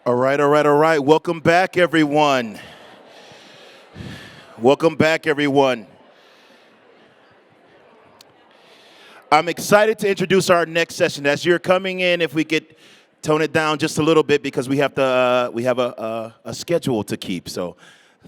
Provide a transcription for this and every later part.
All right, all right, all right. Welcome back, everyone. Welcome back, everyone. I'm excited to introduce our next session. As you're coming in, if we could tone it down just a little bit because we have a schedule to keep. So,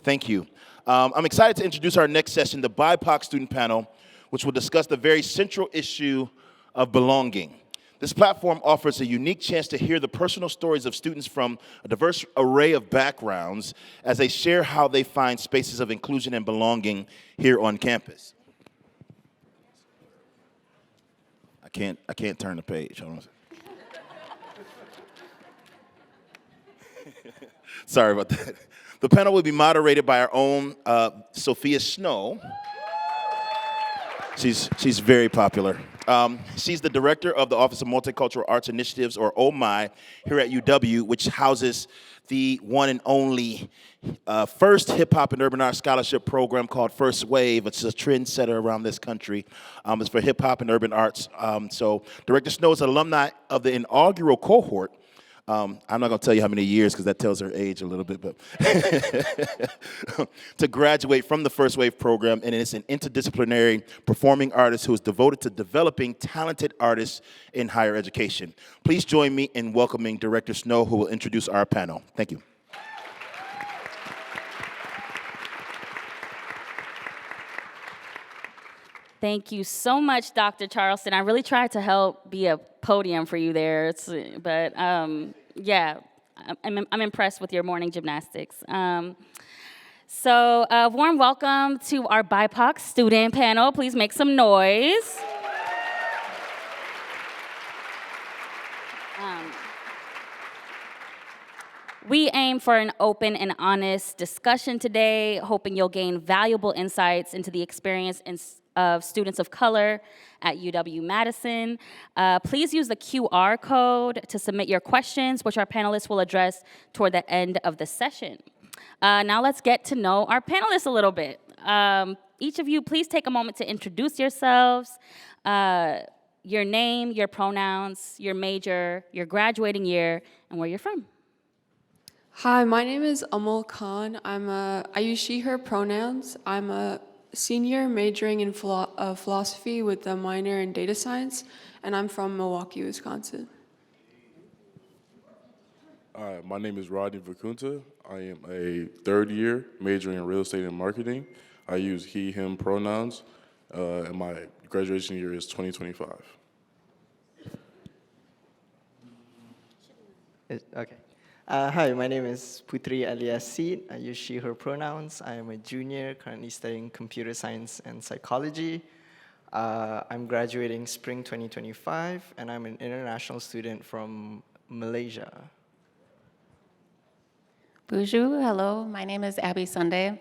thank you. I'm excited to introduce our next session, the BIPOC student panel, which will discuss the very central issue of belonging. This platform offers a unique chance to hear the personal stories of students from a diverse array of backgrounds as they share how they find spaces of inclusion and belonging here on campus. I can't turn the page. Hold on. Sorry about that. The panel will be moderated by our own Sofía Snow. She's very popular. She's the director of the Office of Multicultural Arts Initiatives, or OMI, here at UW, which houses the one and only first hip hop and urban arts scholarship program called First Wave. It's a trendsetter around this country. It's for hip hop and urban arts. So Director Snow is an alumni of the inaugural cohort. I'm not going to tell you how many years because that tells her age a little bit, but to graduate from the First Wave program, and it's an interdisciplinary performing artist who is devoted to developing talented artists in higher education. Please join me in welcoming Director Snow, who will introduce our panel. Thank you. Thank you so much, Dr. Charleston. I really tried to help be a podium for you there, but yeah, I'm impressed with your morning gymnastics. So warm welcome to our BIPOC student panel. Please make some noise. We aim for an open and honest discussion today, hoping you'll gain valuable insights into the experience of students of color at UW-Madison. Please use the QR code to submit your questions, which our panelists will address toward the end of the session. Now let's get to know our panelists a little bit. Each of you, please take a moment to introduce yourselves, your name, your pronouns, your major, your graduating year, and where you're from. Hi, my name is Amal Khan. I use she, her pronouns. I'm a senior majoring in philosophy with a minor in data science, and I'm from Milwaukee, Wisconsin. My name is Rodney Vakunta. I am a third year majoring in real estate and marketing. I use he, him pronouns, and my graduation year is 2025. Okay. Hi, my name is Puteri Aliya Seet. I use she, her pronouns. I am a junior, currently studying computer science and psychology. I'm graduating spring 2025, and I'm an international student from Malaysia. Bonjour, hello. My name is Abby Sunde.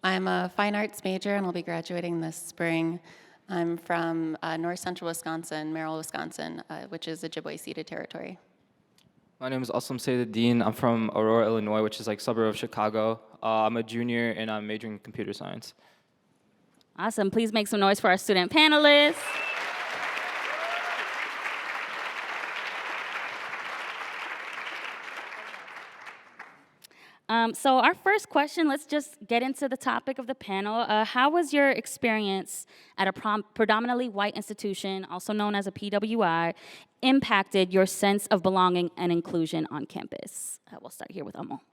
I'm a fine arts major and will be graduating this spring. I'm from north central Wisconsin, Merrill, Wisconsin, which is Ojibwe ceded territory. My name is Aslam Sayeeduddin. I'm from Aurora, Illinois, which is like suburb of Chicago. I'm a junior and I'm majoring in computer science. Awesome. Please make some noise for our student panelists. So our first question, let's just get into the topic of the panel. How was your experience at a predominantly white institution, also known as a PWI, impacted your sense of belonging and inclusion on campus? We'll start here with Amal.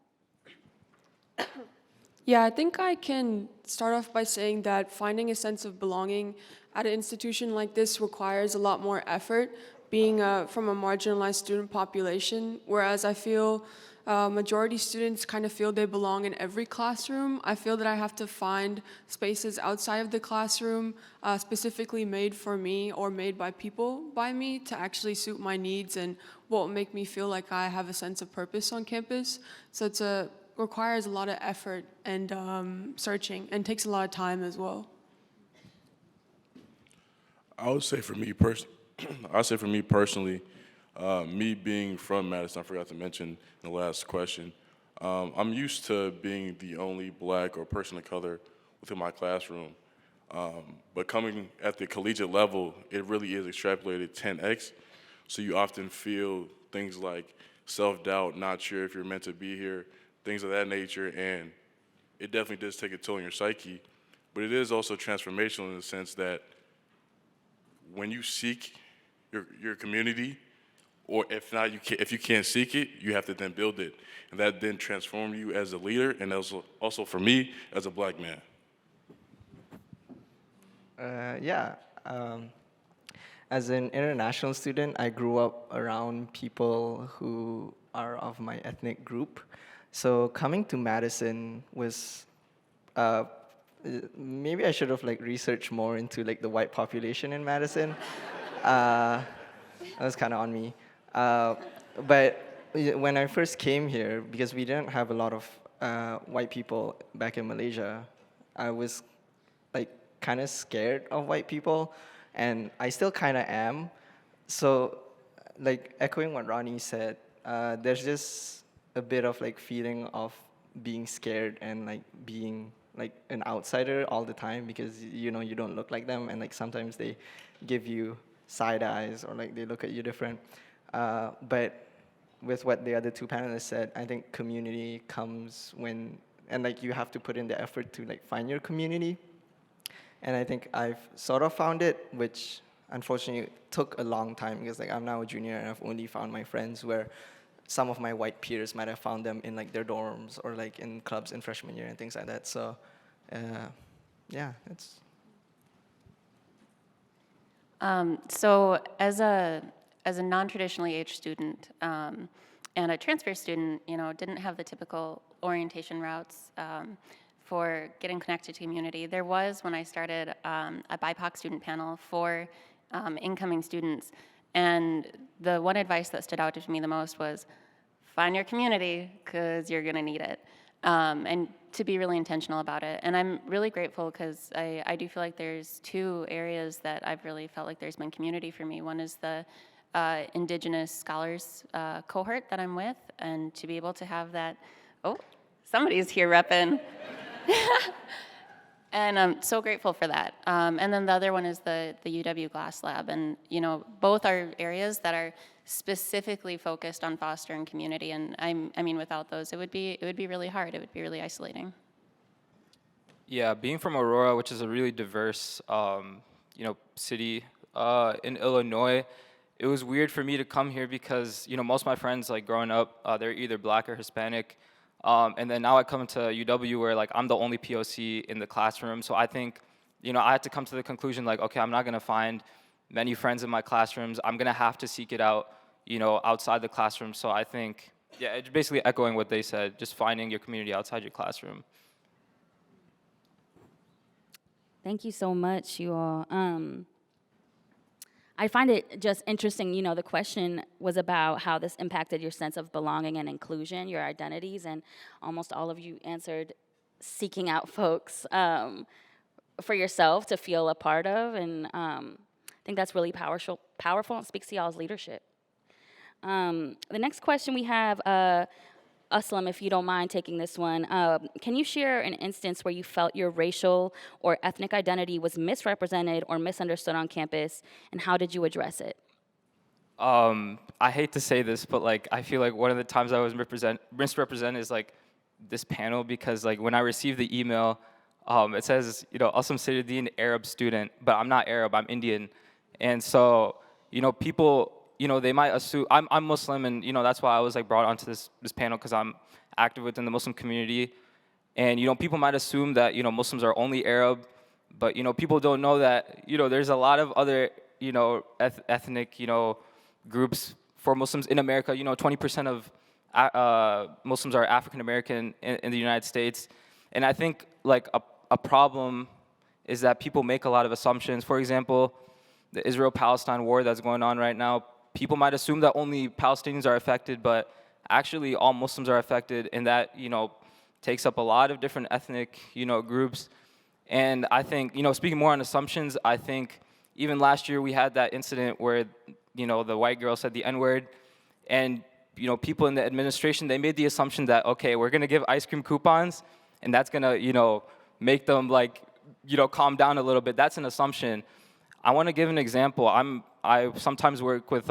Yeah, I think I can start off by saying that finding a sense of belonging at an institution like this requires a lot more effort, being from a marginalized student population, whereas I feel majority students kind of feel they belong in every classroom. I feel that I have to find spaces outside of the classroom, specifically made for me or made by people by me to actually suit my needs and what will make me feel like I have a sense of purpose on campus. So it requires a lot of effort and searching, and takes a lot of time as well. I would say for me personally, me being from Madison, I forgot to mention in the last question, I'm used to being the only black or person of color within my classroom. But coming at the collegiate level, it really is extrapolated 10x. So you often feel things like self-doubt, not sure if you're meant to be here, things of that nature, and it definitely does take a toll on your psyche, but it is also transformational in the sense that when you seek your community, or if not, if you can't seek it, you have to then build it, and that then transforms you as a leader, and also for me as a black man. Yeah. As an international student, I grew up around people who are of my ethnic group. So coming to Madison was, maybe I should have like researched more into like the white population in Madison. That was kind of on me. But when I first came here, because we didn't have a lot of white people back in Malaysia, I was like kind of scared of white people, and I still kind of am. So, like echoing what Rodney said, there's just a bit of like feeling of being scared and like being like an outsider all the time because you know you don't look like them, and like sometimes they give you side eyes or like they look at you different. But with what the other two panelists said, I think community comes when, and like you have to put in the effort to like find your community. And I think I've sort of found it, which unfortunately took a long time because like I'm now a junior and I've only found my friends where some of my white peers might have found them in like their dorms or like in clubs in freshman year and things like that. So yeah, it's. So as a non-traditionally aged student and a transfer student, you know, didn't have the typical orientation routes for getting connected to community. There was, when I started, a BIPOC student panel for incoming students, and the one advice that stood out to me the most was, find your community, because you're gonna need it, and to be really intentional about it. And I'm really grateful, because I do feel like there's two areas that I've really felt like there's been community for me. One is the Indigenous scholars cohort that I'm with, and to be able to have that, oh, somebody's here repping. And I'm so grateful for that. And then the other one is the UW Glass Lab. And you know, both are areas that are specifically focused on fostering community. And I mean, without those, it would be really hard. It would be really isolating. Yeah, being from Aurora, which is a really diverse, city in Illinois, it was weird for me to come here because, you know, most of my friends, like growing up, they're either black or Hispanic. And then now I come to UW where like I'm the only POC in the classroom. So I think, you know, I had to come to the conclusion like, okay, I'm not gonna find many friends in my classrooms. I'm gonna have to seek it out, you know, outside the classroom. So I think, yeah, it's basically echoing what they said, just finding your community outside your classroom. Thank you so much, you all. I find it just interesting, you know, the question was about how this impacted your sense of belonging and inclusion, your identities, and almost all of you answered seeking out folks for yourself to feel a part of, and I think that's really powerful and speaks to y'all's leadership. The next question we have, Aslam, if you don't mind taking this one, can you share an instance where you felt your racial or ethnic identity was misrepresented or misunderstood on campus, and how did you address it? I hate to say this, but like I feel like one of the times I was misrepresented is like this panel, because like when I received the email, it says, you know, Aslam Sayeeduddin, Arab student, but I'm not Arab, I'm Indian. And so, you know, people, you know, they might assume I'm Muslim, and you know that's why I was like brought onto this panel, because I'm active within the Muslim community, and you know people might assume that, you know, Muslims are only Arab, but you know people don't know that, you know, there's a lot of other, you know, ethnic, you know, groups for Muslims in America. You know, 20% of Muslims are African American in the United States, and I think like a problem is that people make a lot of assumptions. For example, the Israel-Palestine war that's going on right now. People might assume that only Palestinians are affected, but actually all Muslims are affected, and that, you know, takes up a lot of different ethnic, you know, groups. And I think, you know, speaking more on assumptions, I think even last year we had that incident where, you know, the white girl said the N-word, and, you know, people in the administration, they made the assumption that, okay, we're gonna give ice cream coupons, and that's gonna, you know, make them like, you know, calm down a little bit. That's an assumption. I wanna give an example. I sometimes work with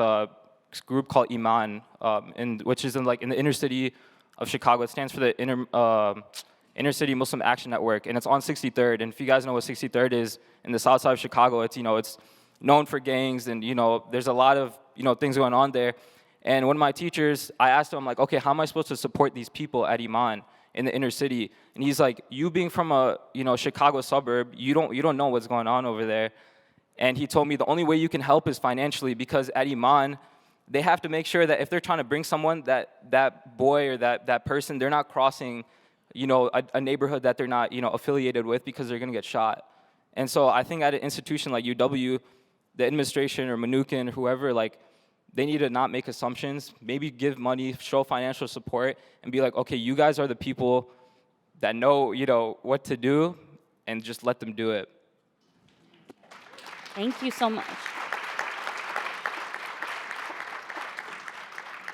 group called Iman, which is in the inner city of Chicago. It stands for the Inner City Muslim Action Network, and it's on 63rd. And if you guys know what 63rd is in the south side of Chicago, it's it's known for gangs, and there's a lot of things going on there. And one of my teachers, I asked him, I'm like, okay, how am I supposed to support these people at Iman in the inner city? And he's like, you being from a Chicago suburb, you don't know what's going on over there. And he told me the only way you can help is financially, because at Iman, they have to make sure that if they're trying to bring someone, that boy or that person, they're not crossing a neighborhood that they're not affiliated with, because they're gonna get shot. And so I think at an institution like UW, the administration or Manukin or whoever, they need to not make assumptions, maybe give money, show financial support, and be like, okay, you guys are the people that know, what to do, and just let them do it. Thank you so much.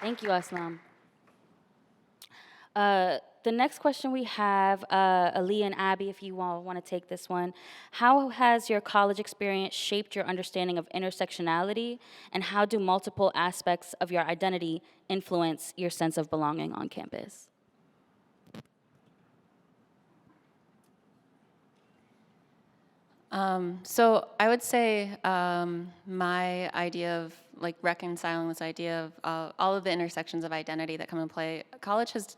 Thank you, Aslam. The next question we have, Aliya and Abby, if you all want to take this one. How has your college experience shaped your understanding of intersectionality, and how do multiple aspects of your identity influence your sense of belonging on campus? So I would say my idea of reconciling this idea of all of the intersections of identity that come into play, college has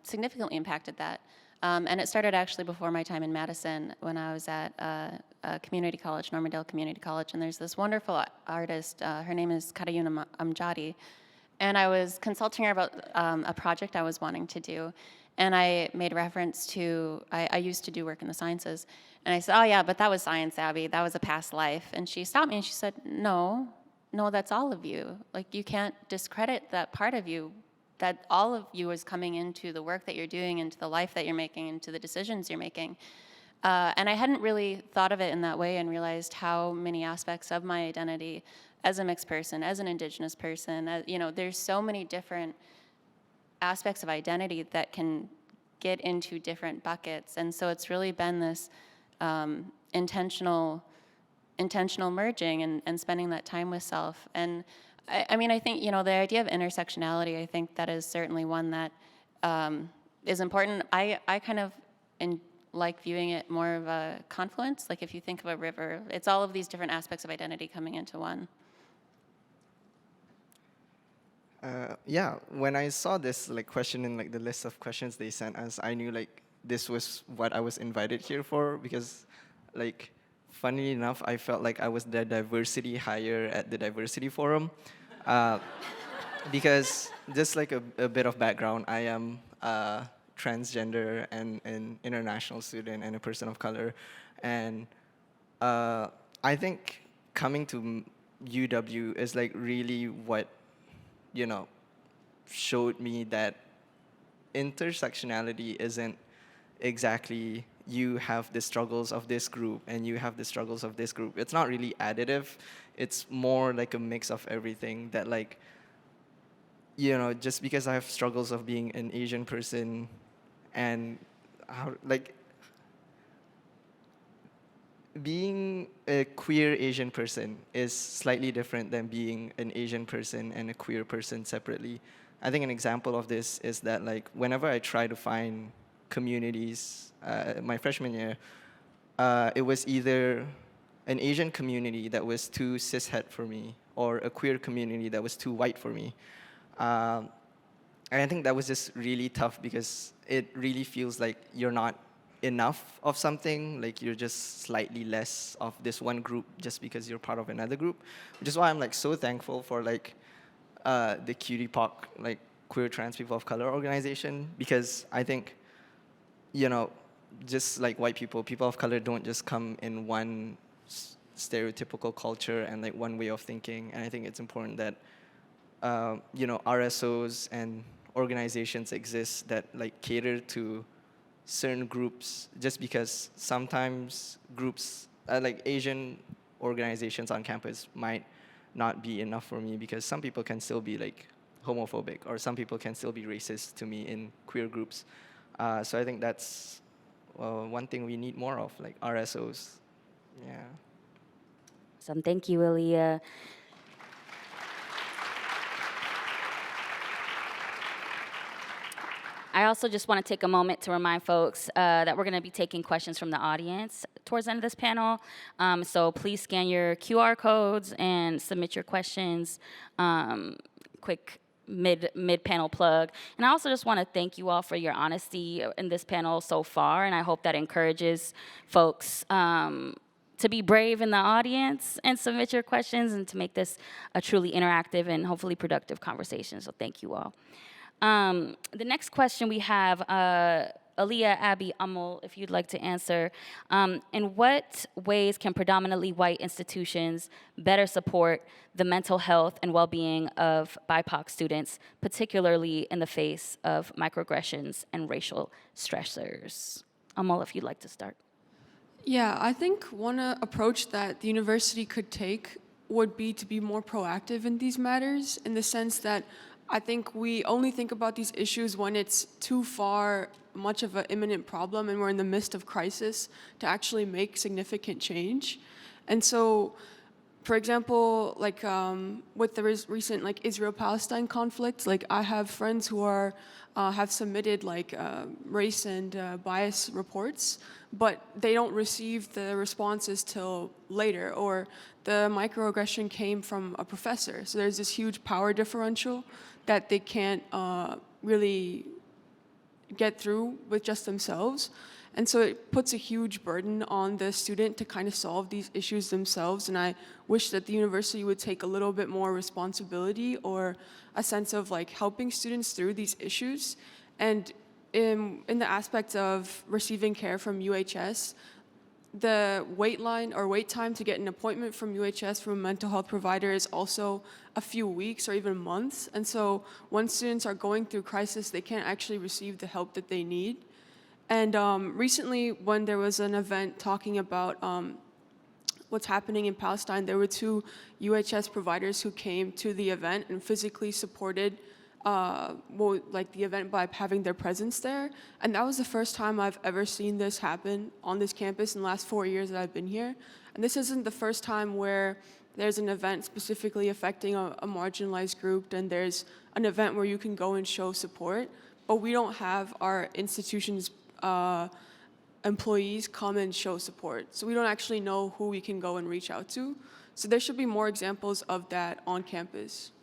significantly impacted that. And it started actually before my time in Madison, when I was at a community college, Normandale Community College, and there's this wonderful artist, her name is Karayuna Amjadi, and I was consulting her about a project I was wanting to do. And I made reference to, I used to do work in the sciences. And I said, oh yeah, but that was science, Abby. That was a past life. And she stopped me and she said, no, that's all of you. You can't discredit that part of you, that all of you is coming into the work that you're doing, into the life that you're making, into the decisions you're making. And I hadn't really thought of it in that way and realized how many aspects of my identity as a mixed person, as an Indigenous person, there's so many different aspects of identity that can get into different buckets. And so it's really been this intentional merging and spending that time with self. And I think, the idea of intersectionality, I think that is certainly one that is important. I kind of like viewing it more of a confluence. If you think of a river, it's all of these different aspects of identity coming into one. Yeah, when I saw this question in the list of questions they sent us, I knew this was what I was invited here for, because funnily enough, I felt like I was the diversity hire at the diversity forum. Because just a bit of background, I am transgender and an international student and a person of color. And I think coming to UW is really what showed me that intersectionality isn't exactly you have the struggles of this group and you have the struggles of this group. It's not really additive. It's more a mix of everything that just because I have struggles of being an Asian person and being a queer Asian person is slightly different than being an Asian person and a queer person separately. I think an example of this is that whenever I try to find communities, my freshman year, it was either an Asian community that was too cishet for me or a queer community that was too white for me. And I think that was just really tough, because it really feels like you're not enough of something, you're just slightly less of this one group just because you're part of another group, which is why I'm so thankful for the QTPOC, Queer Trans People of Color organization, because I think, just like white people of color don't just come in one stereotypical culture and one way of thinking. And I think it's important that RSOs and organizations exist that cater to certain groups, just because sometimes groups Asian organizations on campus might not be enough for me, because some people can still be homophobic, or some people can still be racist to me in queer groups. So I think that's one thing we need more of, RSOs. Yeah. Awesome. Thank you, Aliya. I also just want to take a moment to remind folks that we're going to be taking questions from the audience towards the end of this panel. So please scan your QR codes and submit your questions. Quick mid-panel plug. And I also just want to thank you all for your honesty in this panel so far, and I hope that encourages folks to be brave in the audience and submit your questions and to make this a truly interactive and hopefully productive conversation. So thank you all. The next question we have, Aliya, Abby, Amal, if you'd like to answer. In what ways can predominantly white institutions better support the mental health and well-being of BIPOC students, particularly in the face of microaggressions and racial stressors? Amal, if you'd like to start. Yeah, I think one approach that the university could take would be to be more proactive in these matters, in the sense that I think we only think about these issues when it's too far much of an imminent problem and we're in the midst of crisis to actually make significant change. And so, for example, like with the recent like Israel-Palestine conflict, like I have friends who are have submitted like race and bias reports, but they don't receive the responses till later, or the microaggression came from a professor. So there's this huge power differential that they can't really get through with just themselves. And so it puts a huge burden on the student to kind of solve these issues themselves. And I wish that the university would take a little bit more responsibility or a sense of like helping students through these issues. And in the aspect of receiving care from UHS, the wait line or wait time to get an appointment from UHS from a mental health provider is also a few weeks or even months. And so when students are going through crisis, they can't actually receive the help that they need. And recently, when there was an event talking about what's happening in Palestine, there were 2 UHS providers who came to the event and physically supported like the event by having their presence there. And that was the first time I've ever seen this happen on this campus in the last 4 years that I've been here. And this isn't the first time where there's an event specifically affecting a marginalized group, and there's an event where you can go and show support, but we don't have our institution's employees come and show support. So we don't actually know who we can go and reach out to. So there should be more examples of that on campus.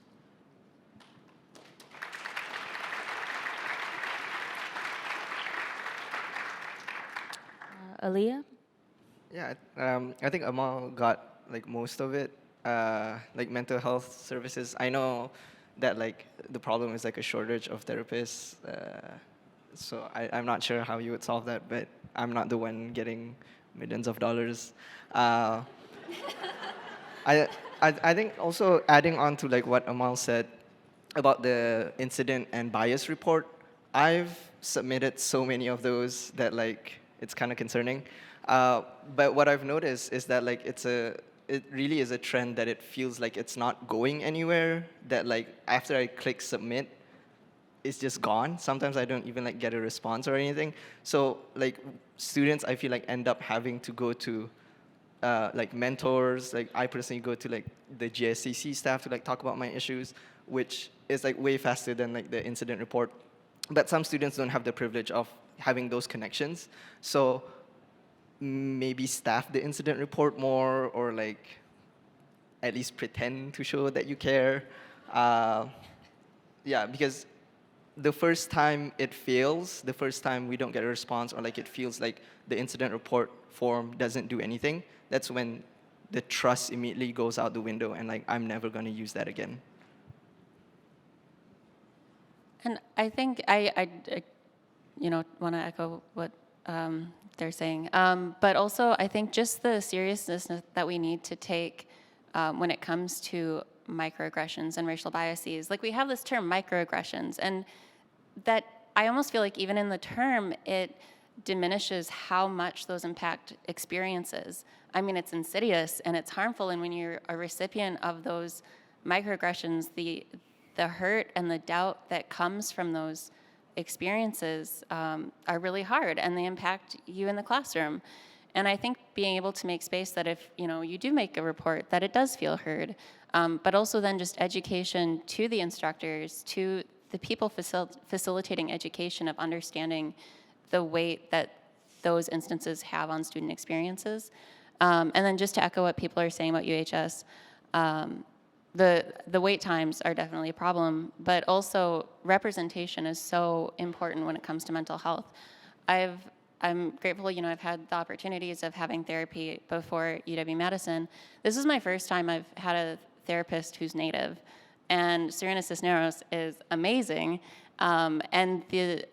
Aliya? Yeah, I think Amal got like most of it. Like mental health services, I know that like the problem is like a shortage of therapists. So I'm not sure how you would solve that, but I'm not the one getting millions of dollars. I think also adding on to like what Amal said about the incident and bias report, I've submitted so many of those that like it's kind of concerning. But what I've noticed is that like it really is a trend that it feels like it's not going anywhere, that like after I click submit, it's just gone. Sometimes I don't even like get a response or anything. So like students, I feel like end up having to go to like mentors. Like I personally go to like the GSCC staff to like talk about my issues, which is like way faster than like the incident report. But some students don't have the privilege of having those connections. So maybe staff the incident report more, or like at least pretend to show that you care. Yeah, because the first time it fails, the first time we don't get a response, or like it feels like the incident report form doesn't do anything, that's when the trust immediately goes out the window, and like I'm never going to use that again. And I think I want to echo what they're saying. But also, I think just the seriousness that we need to take when it comes to microaggressions and racial biases. Like we have this term microaggressions, and that I almost feel like even in the term, it diminishes how much those impact experiences. I mean, it's insidious and it's harmful, and when you're a recipient of those microaggressions, the hurt and the doubt that comes from those experiences are really hard, and they impact you in the classroom. And I think being able to make space that if you do make a report, that it does feel heard, but also then just education to the instructors, to the people facilitating education of understanding the weight that those instances have on student experiences. And then just to echo what people are saying about UHS, the wait times are definitely a problem, but also representation is so important when it comes to mental health. I'm grateful, I've had the opportunities of having therapy before UW-Madison. This is my first time I've had a therapist who's Native, and Serena Cisneros is amazing, and the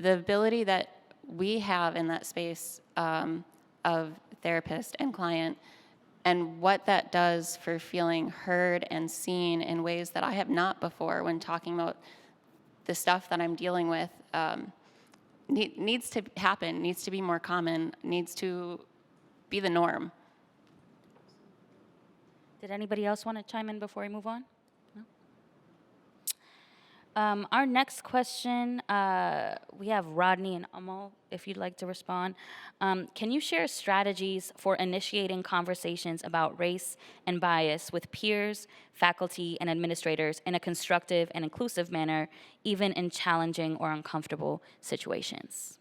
ability that we have in that space of therapist and client, and what that does for feeling heard and seen in ways that I have not before when talking about the stuff that I'm dealing with, needs to happen, needs to be more common, needs to be the norm. Did anybody else want to chime in before we move on? No? Our next question, we have Rodney and Amal, if you'd like to respond. Can you share strategies for initiating conversations about race and bias with peers, faculty, and administrators in a constructive and inclusive manner, even in challenging or uncomfortable situations?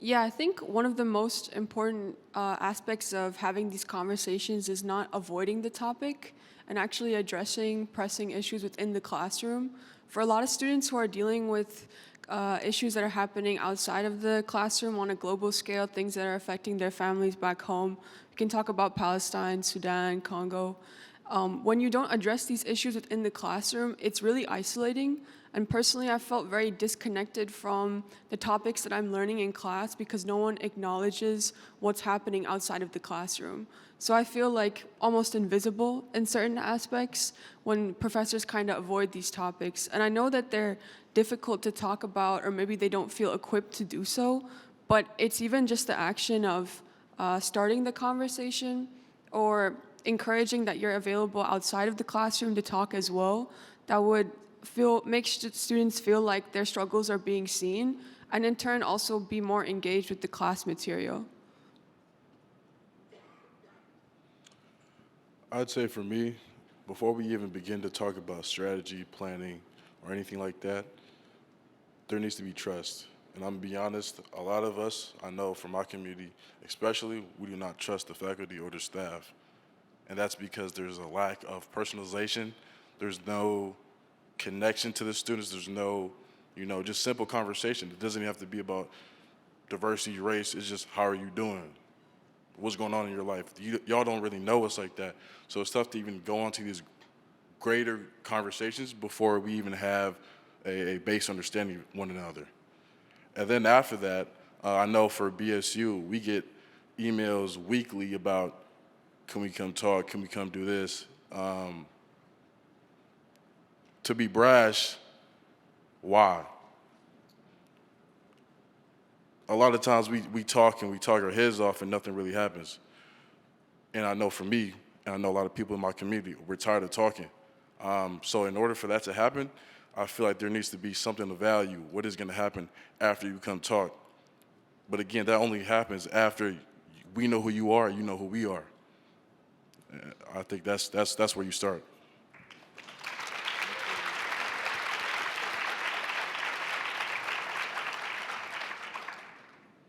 Yeah, I think one of the most important aspects of having these conversations is not avoiding the topic and actually addressing pressing issues within the classroom. For a lot of students who are dealing with issues that are happening outside of the classroom on a global scale, things that are affecting their families back home, we can talk about Palestine, Sudan, Congo. When you don't address these issues within the classroom, it's really isolating. And personally, I felt very disconnected from the topics that I'm learning in class because no one acknowledges what's happening outside of the classroom. So I feel like almost invisible in certain aspects when professors kind of avoid these topics. And I know that they're difficult to talk about, or maybe they don't feel equipped to do so, but it's even just the action of starting the conversation or encouraging that you're available outside of the classroom to talk as well, that would make students feel like their struggles are being seen, and in turn also be more engaged with the class material. I'd say for me, before we even begin to talk about strategy, planning, or anything like that, there needs to be trust. And I'm gonna be honest, a lot of us, I know from my community especially, we do not trust the faculty or the staff. And that's because there's a lack of personalization. There's no connection to the students. There's no, just simple conversation. It doesn't even have to be about diversity, race. It's just, how are you doing? What's going on in your life? Y'all don't really know us like that. So it's tough to even go on to these greater conversations before we even have a base understanding of one another. And then after that, I know for BSU, we get emails weekly about, can we come talk? Can we come do this? To be brash, why? A lot of times we talk our heads off and nothing really happens. And I know for me, and I know a lot of people in my community, we're tired of talking. So in order for that to happen, I feel like there needs to be something of value. What is gonna happen after you come talk? But again, that only happens after we know who you are, you know who we are. I think that's where you start.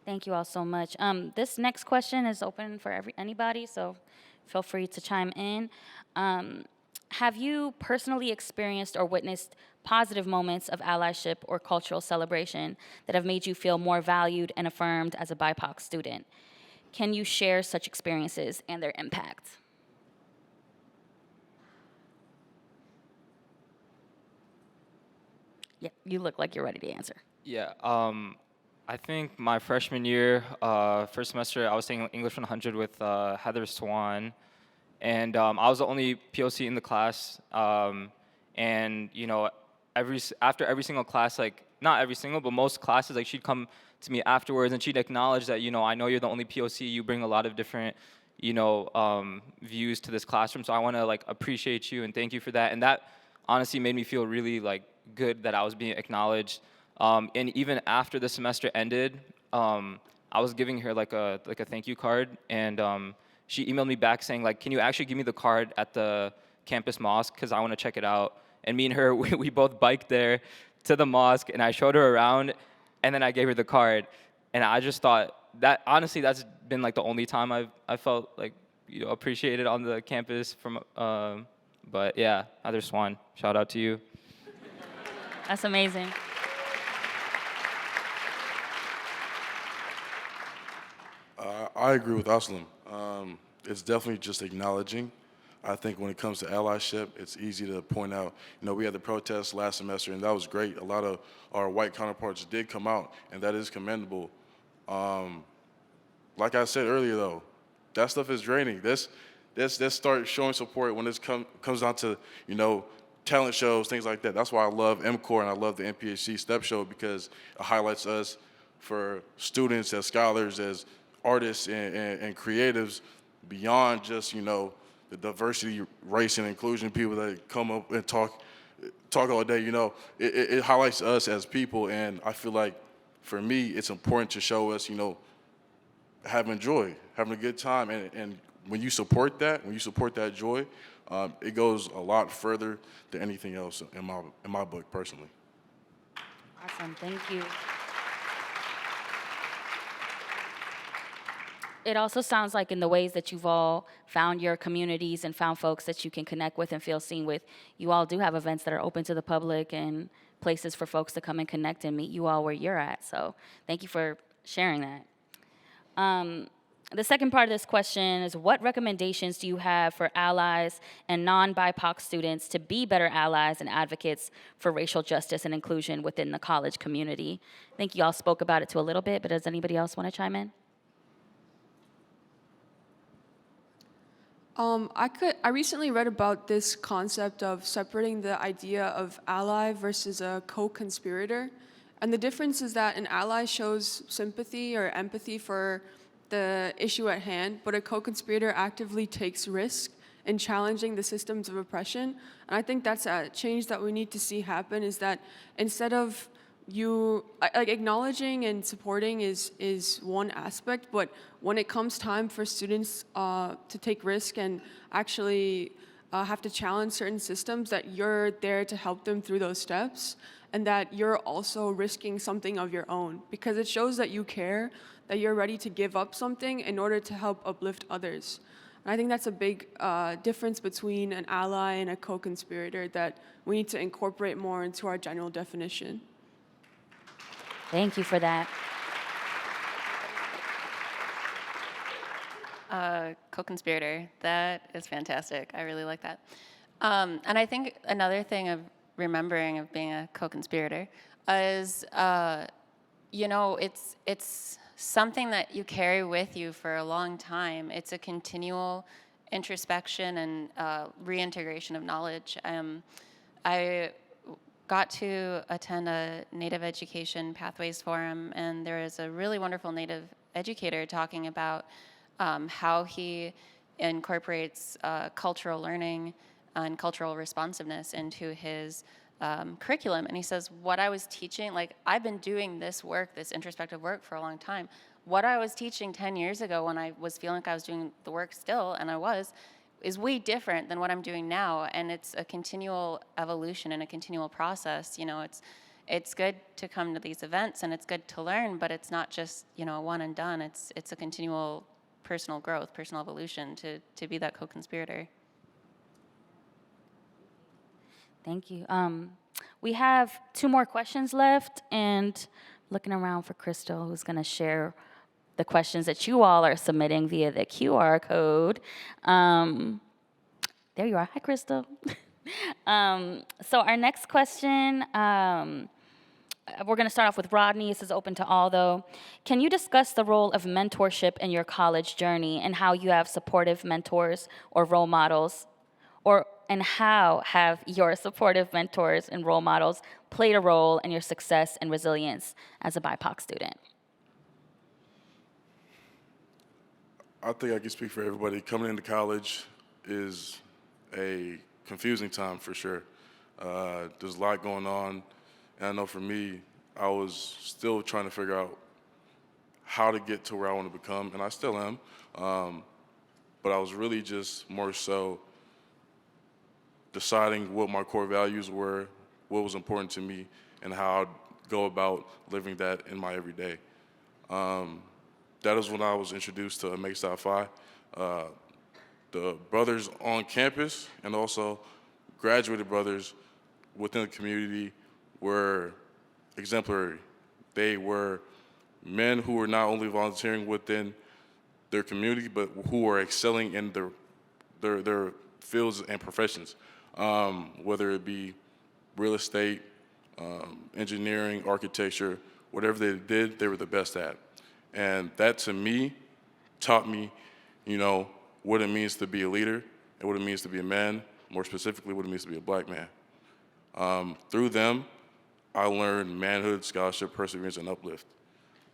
Thank you all so much. This next question is open for anybody, so feel free to chime in. Have you personally experienced or witnessed positive moments of allyship or cultural celebration that have made you feel more valued and affirmed as a BIPOC student? Can you share such experiences and their impact? Yeah, you look like you're ready to answer. Yeah, I think my freshman year, first semester, I was taking English 100 with Heather Swan, and I was the only POC in the class. And after every single class, like not every single, but most classes, like she'd come to me afterwards and she'd acknowledge that I know you're the only POC. You bring a lot of different views to this classroom, so I want to appreciate you and thank you for that. And that honestly made me feel really good that I was being acknowledged. And even after the semester ended, I was giving her a thank you card, and she emailed me back saying can you actually give me the card at the campus mosque because I want to check it out. and me and her, we both biked there to the mosque, and I showed her around, and then I gave her the card. And I just thought that, honestly, that's been like the only time I felt like, appreciated on the campus from, but yeah, Heather Swan, shout out to you. That's amazing. I agree with Aslam. It's definitely just acknowledging. I think when it comes to allyship, it's easy to point out, we had the protests last semester, and that was great. A lot of our white counterparts did come out, and that is commendable. Like I said earlier, though, that stuff is draining. Let's start showing support when it comes down to, talent shows, things like that. That's why I love MCORE and I love the NPHC STEP show, because it highlights us for students, as scholars, as artists and creatives, beyond just, the diversity, race, and inclusion people that come up and talk all day. It highlights us as people, and I feel like, for me, it's important to show us, having joy, having a good time, and when you support that joy, it goes a lot further than anything else in my book, personally. Awesome, thank you. It also sounds like in the ways that you've all found your communities and found folks that you can connect with and feel seen with, you all do have events that are open to the public and places for folks to come and connect and meet you all where you're at. So thank you for sharing that. The second part of this question is, what recommendations do you have for allies and non-BIPOC students to be better allies and advocates for racial justice and inclusion within the college community? I think you all spoke about it too a little bit, but does anybody else want to chime in? I recently read about this concept of separating the idea of ally versus a co-conspirator. And the difference is that an ally shows sympathy or empathy for the issue at hand, but a co-conspirator actively takes risk in challenging the systems of oppression. And I think that's a change that we need to see happen, is that instead of acknowledging and supporting is one aspect, but when it comes time for students to take risk and actually have to challenge certain systems, that you're there to help them through those steps, and that you're also risking something of your own, because it shows that you care, that you're ready to give up something in order to help uplift others. And I think that's a big difference between an ally and a co-conspirator that we need to incorporate more into our general definition. Thank you for that. Co-conspirator, that is fantastic. I really like that. And I think another thing of remembering of being a co-conspirator is, it's something that you carry with you for a long time. It's a continual introspection and reintegration of knowledge. I got to attend a Native Education Pathways Forum, and there is a really wonderful Native educator talking about how he incorporates cultural learning and cultural responsiveness into his curriculum. And he says, what I was teaching, I've been doing this work, this introspective work, for a long time. What I was teaching 10 years ago when I was feeling like I was doing the work still, and I was, is way different than what I'm doing now. And it's a continual evolution and a continual process. It's good to come to these events and it's good to learn, but it's not just, one and done. It's a continual personal growth, personal evolution to be that co-conspirator. Thank you. We have 2 more questions left, and looking around for Crystal, who's going to share the questions that you all are submitting via the QR code. There you are. Hi, Crystal. So our next question, we're going to start off with Rodney. This is open to all, though. Can you discuss the role of mentorship in your college journey and how you have supportive mentors or role models? And how have your supportive mentors and role models played a role in your success and resilience as a BIPOC student? I think I can speak for everybody. Coming into college is a confusing time for sure. There's a lot going on. And I know for me, I was still trying to figure out how to get to where I want to become, and I still am. But I was really just more so deciding what my core values were, what was important to me, and how I'd go about living that in my everyday. That is when I was introduced to Make Stop Phi. The brothers on campus and also graduated brothers within the community were exemplary. They were men who were not only volunteering within their community, but who were excelling in their fields and professions, whether it be real estate, engineering, architecture, whatever they did, they were the best at. And that, to me, taught me, what it means to be a leader and what it means to be a man, more specifically, what it means to be a black man. Through them, I learned manhood, scholarship, perseverance, and uplift.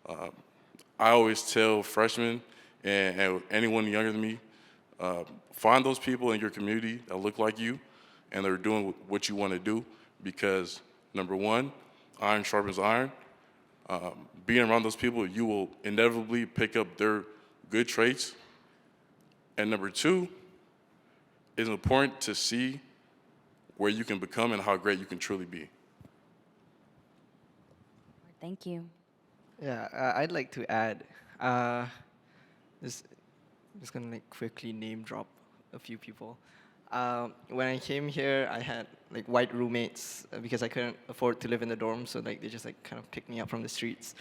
I always tell freshmen and anyone younger than me, find those people in your community that look like you and they're doing what you want to do, because number one, iron sharpens iron. Being around those people, you will inevitably pick up their good traits. And number two, it's important to see where you can become and how great you can truly be. Thank you. Yeah, I'd like to add, just gonna quickly name drop a few people. When I came here, I had white roommates because I couldn't afford to live in the dorm, so they just kind of picked me up from the streets.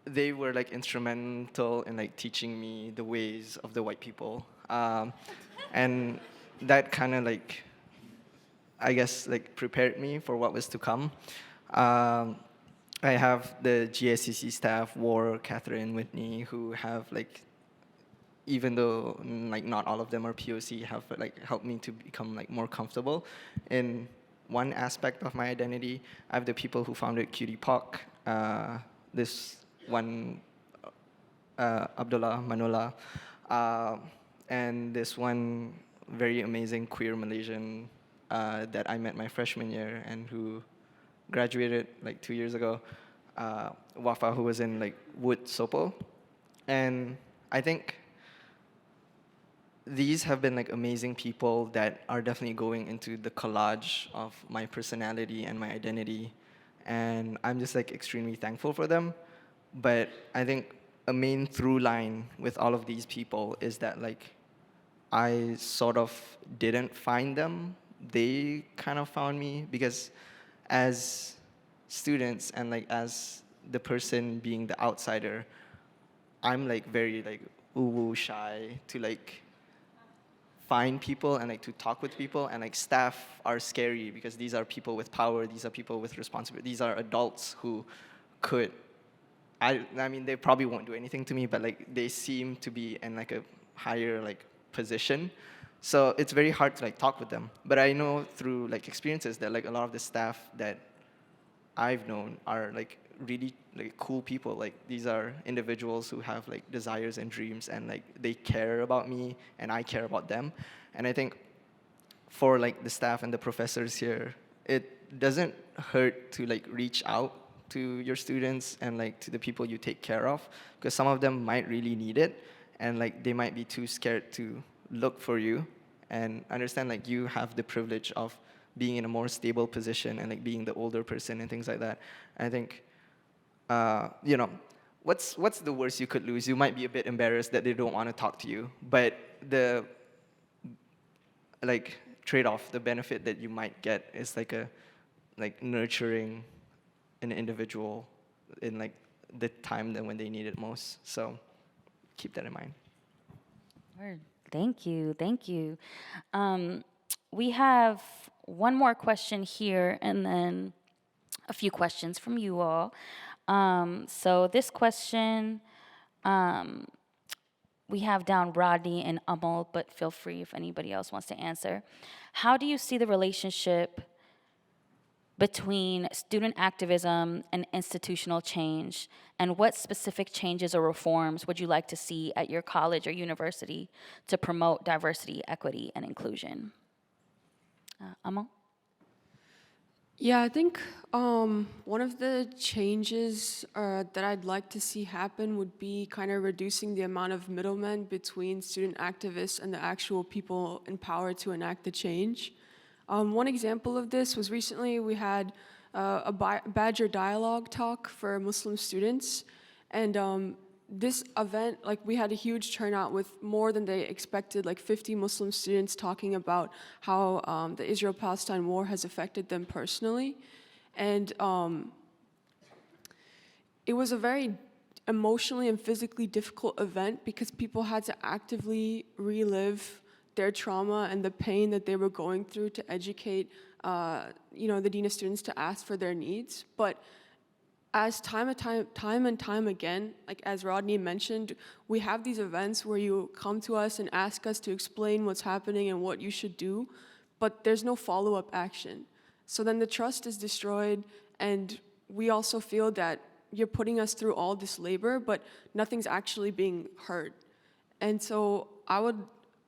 They were instrumental in teaching me the ways of the white people, and that kind of I guess prepared me for what was to come. I have the GSCC staff, War, Catherine, Whitney, who have even though not all of them are POC, have helped me to become more comfortable in one aspect of my identity. I have the people who founded BIPOC, this one Abdullah Manula, and this one very amazing queer Malaysian that I met my freshman year and who graduated 2 years ago, Wafa, who was in Wood Sopo. And I think these have been amazing people that are definitely going into the collage of my personality and my identity. And I'm just extremely thankful for them. But I think a main through line with all of these people is that I sort of didn't find them. They kind of found me, because as students and as the person being the outsider, I'm very woo shy to find people and to talk with people, and staff are scary because these are people with power, these are people with responsibility, these are adults who could, I mean they probably won't do anything to me, but they seem to be in a higher position. So it's very hard to talk with them. But I know through experiences that a lot of the staff that I've known are really cool people. These are individuals who have desires and dreams, and they care about me and I care about them. And I think for the staff and the professors here, it doesn't hurt to reach out to your students and to the people you take care of, because some of them might really need it, and they might be too scared to look for you. And understand you have the privilege of being in a more stable position and being the older person and things like that. And I think, what's the worst you could lose? You might be a bit embarrassed that they don't want to talk to you, but the trade-off, the benefit that you might get is nurturing an individual in the time that when they need it most. So keep that in mind. Word. Thank you, thank you. We have one more question here and then a few questions from you all. So this question, we have down Rodney and Amal, but feel free if anybody else wants to answer. How do you see the relationship between student activism and institutional change? And what specific changes or reforms would you like to see at your college or university to promote diversity, equity, and inclusion? Amal? Yeah, I think one of the changes that I'd like to see happen would be kind of reducing the amount of middlemen between student activists and the actual people in power to enact the change. One example of this was recently we had a Badger Dialogue talk for Muslim students, and this event, like, we had a huge turnout with more than they expected, like 50 Muslim students talking about how the Israel-Palestine war has affected them personally. And it was a very emotionally and physically difficult event because people had to actively relive their trauma and the pain that they were going through to educate, the DINA students to ask for their needs. But as time and time again, like as Rodney mentioned, we have these events where you come to us and ask us to explain what's happening and what you should do, but there's no follow-up action. So then the trust is destroyed, and we also feel that you're putting us through all this labor, but nothing's actually being heard. And so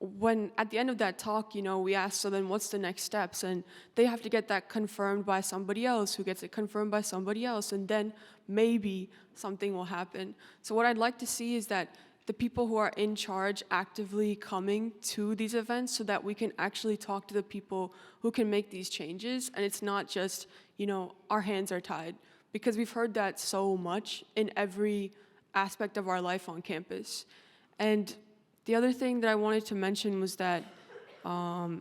when at the end of that talk, we asked, so then what's the next steps? And they have to get that confirmed by somebody else, who gets it confirmed by somebody else, and then maybe something will happen. So what I'd like to see is that the people who are in charge actively coming to these events so that we can actually talk to the people who can make these changes, and it's not just, our hands are tied. Because we've heard that so much in every aspect of our life on campus. And the other thing that I wanted to mention was that, I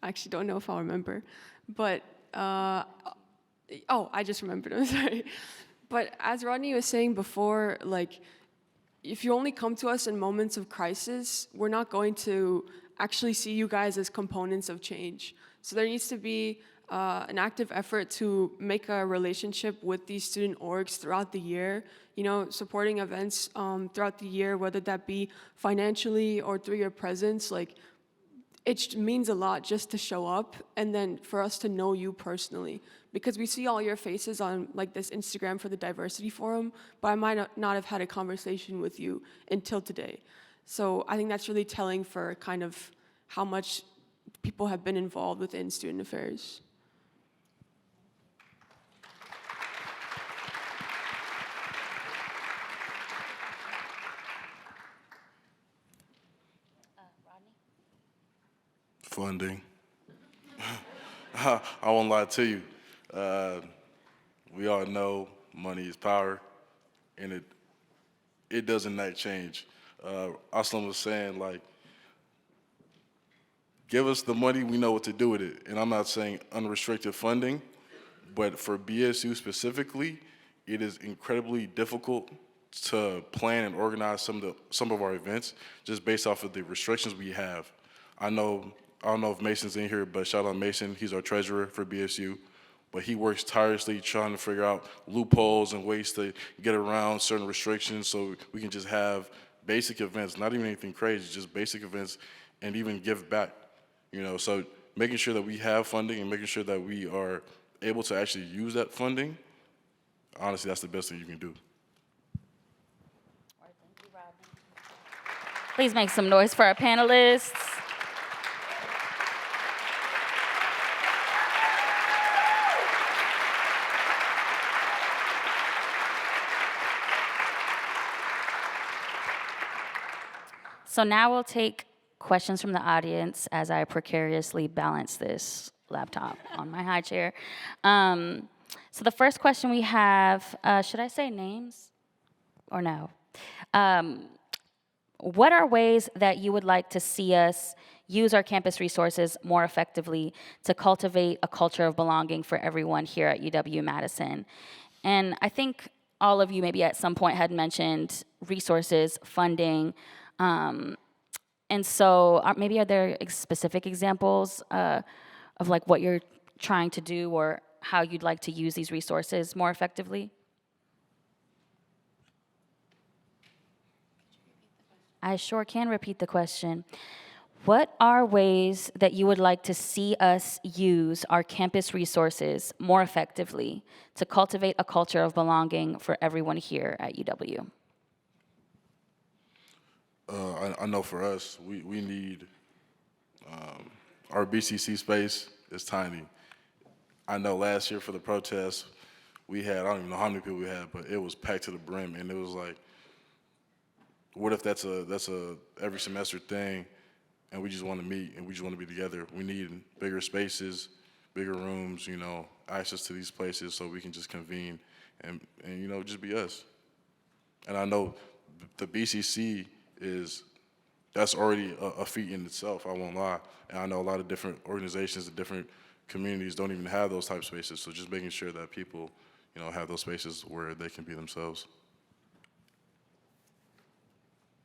actually don't know if I'll remember, but, I just remembered, I'm sorry. But as Rodney was saying before, like, if you only come to us in moments of crisis, we're not going to actually see you guys as components of change. So there needs to be an active effort to make a relationship with these student orgs throughout the year, supporting events throughout the year, whether that be financially or through your presence. Like, it means a lot just to show up and then for us to know you personally, because we see all your faces on like this Instagram for the diversity forum, but I might not have had a conversation with you until today. So I think that's really telling for kind of how much people have been involved within student affairs. Funding. I won't lie to you. We all know money is power, and it does enact change. Aslam was saying, like, give us the money, we know what to do with it. And I'm not saying unrestricted funding, but for BSU specifically, it is incredibly difficult to plan and organize some of our events just based off of the restrictions we have. I don't know if Mason's in here, but shout out Mason. He's our treasurer for BSU. But he works tirelessly trying to figure out loopholes and ways to get around certain restrictions so we can just have basic events, not even anything crazy, just basic events, and even give back. So making sure that we have funding and making sure that we are able to actually use that funding, honestly, that's the best thing you can do. Please make some noise for our panelists. So now we'll take questions from the audience as I precariously balance this laptop on my high chair. So the first question we have, should I say names or no? What are ways that you would like to see us use our campus resources more effectively to cultivate a culture of belonging for everyone here at UW-Madison? And I think all of you maybe at some point had mentioned resources, funding, and so maybe are there specific examples of like what you're trying to do or how you'd like to use these resources more effectively? I sure can repeat the question. What are ways that you would like to see us use our campus resources more effectively to cultivate a culture of belonging for everyone here at UW? I know for us, we need our BCC space is tiny. I know last year for the protests, we had, I don't even know how many people we had, but it was packed to the brim, and it was like, what if that's a every semester thing, and we just want to meet and we just want to be together? We need bigger spaces, bigger rooms, you know, access to these places so we can just convene and you know, just be us. And I know the BCC that's already a feat in itself, I won't lie. And I know a lot of different organizations and different communities don't even have those type of spaces, so just making sure that people, you know, have those spaces where they can be themselves.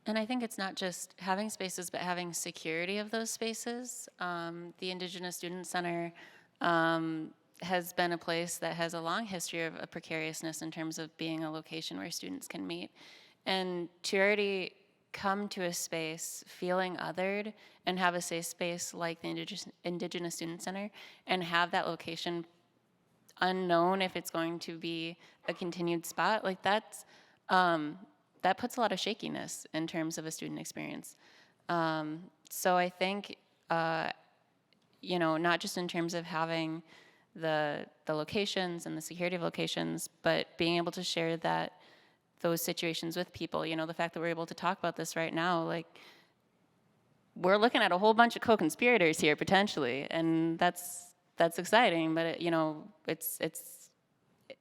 And I think it's not just having spaces, but having security of those spaces. The Indigenous Student Center has been a place that has a long history of precariousness in terms of being a location where students can meet. And to already come to a space feeling othered and have a safe space like the Indigenous Student Center and have that location unknown if it's going to be a continued spot, like that puts a lot of shakiness in terms of a student experience. So I think, you know, not just in terms of having the locations and the security of locations, but being able to share those situations with people. You know, the fact that we're able to talk about this right now, like, we're looking at a whole bunch of co-conspirators here potentially, and that's exciting. But you know, it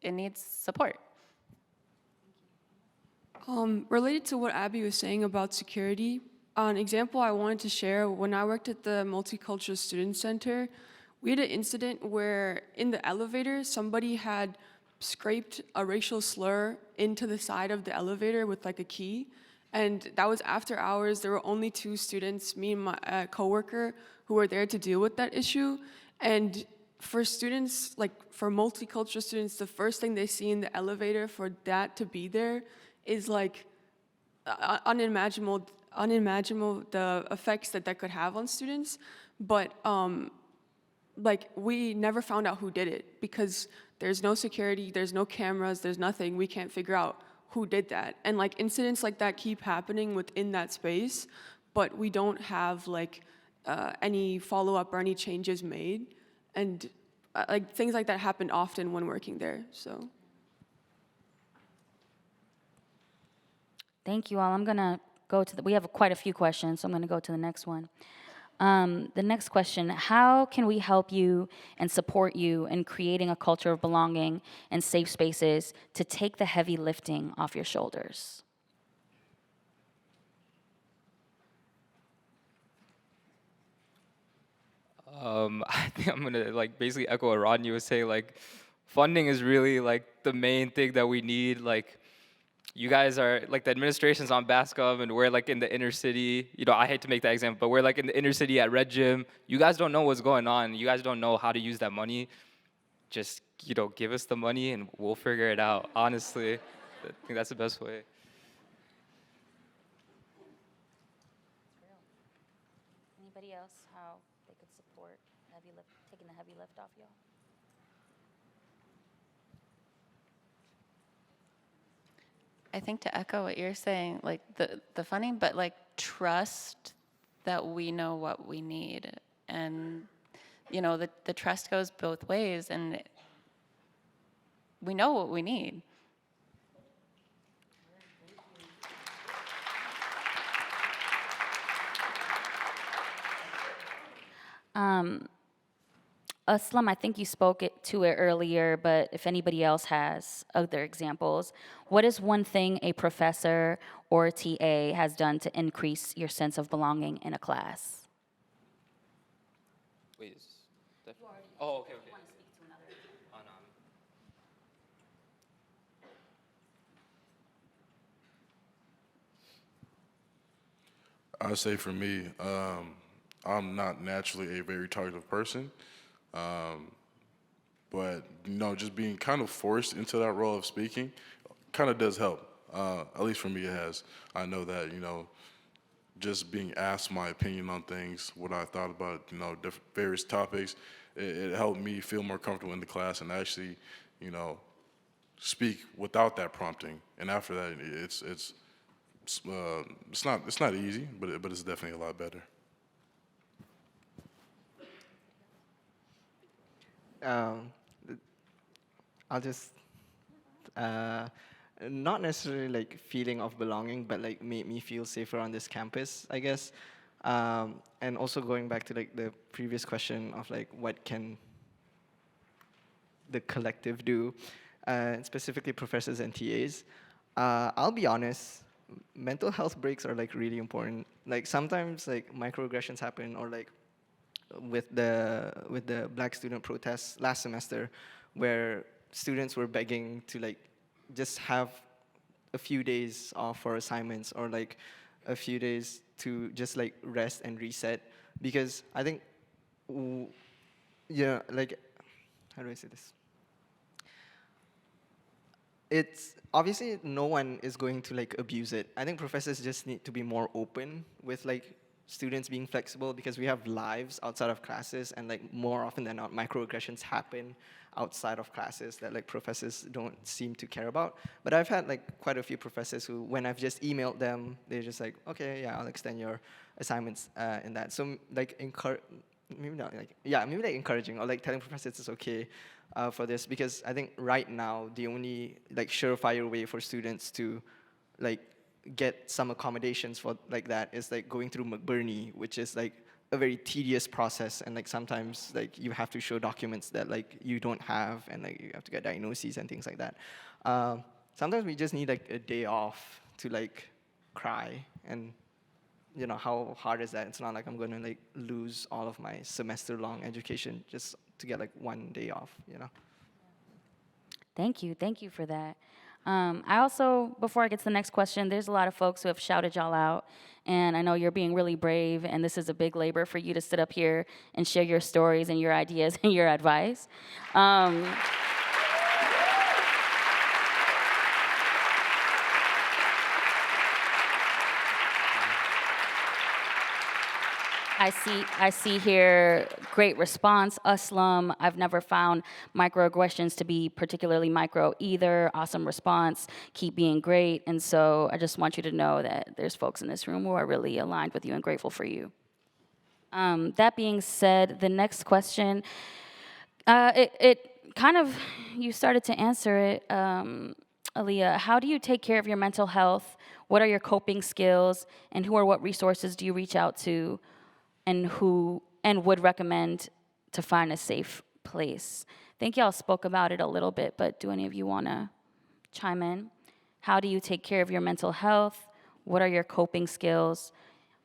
needs support. Related to what Abby was saying about security, an example I wanted to share, when I worked at the Multicultural Student Center, we had an incident where in the elevator, somebody had scraped a racial slur into the side of the elevator with like a key. And that was after hours. There were only 2 students, me and my coworker, who were there to deal with that issue. And for students, like for multicultural students, the first thing they see in the elevator for that to be there is like unimaginable the effects that could have on students. But like, we never found out who did it because there's no security, there's no cameras, there's nothing. We can't figure out who did that. And like, incidents like that keep happening within that space, but we don't have like any follow-up or any changes made. And like, things like that happen often when working there, so. Thank you all. I'm gonna go to we have quite a few questions, so I'm gonna go to the next one. The next question, how can we help you and support you in creating a culture of belonging and safe spaces to take the heavy lifting off your shoulders? I think I'm gonna like basically echo what Rodney was saying. Like, funding is really like the main thing that we need. Like, you guys are like, the administration's on Bascom, and we're like in the inner city. You know, I hate to make that example, but we're like in the inner city at Red Gym. You guys don't know what's going on. You guys don't know how to use that money. Just, you know, give us the money and we'll figure it out. Honestly, I think that's the best way. Anybody else, how they could support taking the heavy lift off y'all? I think to echo what you're saying, like the funding, but like trust that we know what we need. And, you know, the trust goes both ways, and we know what we need. Aslam, I think you spoke to it earlier, but if anybody else has other examples, what is one thing a professor or a TA has done to increase your sense of belonging in a class? Wait, oh, okay. Oh, no. I say for me, I'm not naturally a very talkative person, but you know, just being kind of forced into that role of speaking kind of does help. At least for me, it has. I know that, you know, just being asked my opinion on things, what I thought about, you know, various topics, it helped me feel more comfortable in the class and actually, you know, speak without that prompting. And after that, it's not easy, but it's definitely a lot better. I'll just not necessarily like feeling of belonging, but like made me feel safer on this campus, I guess. And also going back to like the previous question of like what can the collective do, specifically professors and TAs. I'll be honest, mental health breaks are like really important. Like sometimes like microaggressions happen, or like with the Black student protests last semester, where students were begging to like just have a few days off for assignments, or like a few days to just like rest and reset, because I think, yeah, like, how do I say this? It's obviously no one is going to like abuse it. I think professors just need to be more open with like students being flexible, because we have lives outside of classes, and like more often than not, microaggressions happen outside of classes that like professors don't seem to care about. But I've had like quite a few professors who, when I've just emailed them, they're just like, okay, yeah, I'll extend your assignments in that. So like maybe not like, yeah, maybe like encouraging, or like telling professors it's okay for this, because I think right now the only like surefire way for students to like get some accommodations for like that is like going through McBurney, which is like a very tedious process, and like sometimes like you have to show documents that like you don't have, and like you have to get diagnoses and things like that. Sometimes we just need like a day off to like cry, and you know, how hard is that? It's not like I'm gonna like lose all of my semester-long education just to get like one day off, you know? Thank you for that. I also, before I get to the next question, there's a lot of folks who have shouted y'all out, and I know you're being really brave, and this is a big labor for you to sit up here and share your stories and your ideas and your advice. I see here, great response, Aslam. I've never found microaggressions to be particularly micro either. Awesome response, keep being great. And so I just want you to know that there's folks in this room who are really aligned with you and grateful for you. That being said, the next question, it kind of, you started to answer it, Aliya. How do you take care of your mental health? What are your coping skills? And who or what resources do you reach out to? And who and would recommend to find a safe place? I think y'all spoke about it a little bit, but do any of you want to chime in? How do you take care of your mental health? What are your coping skills?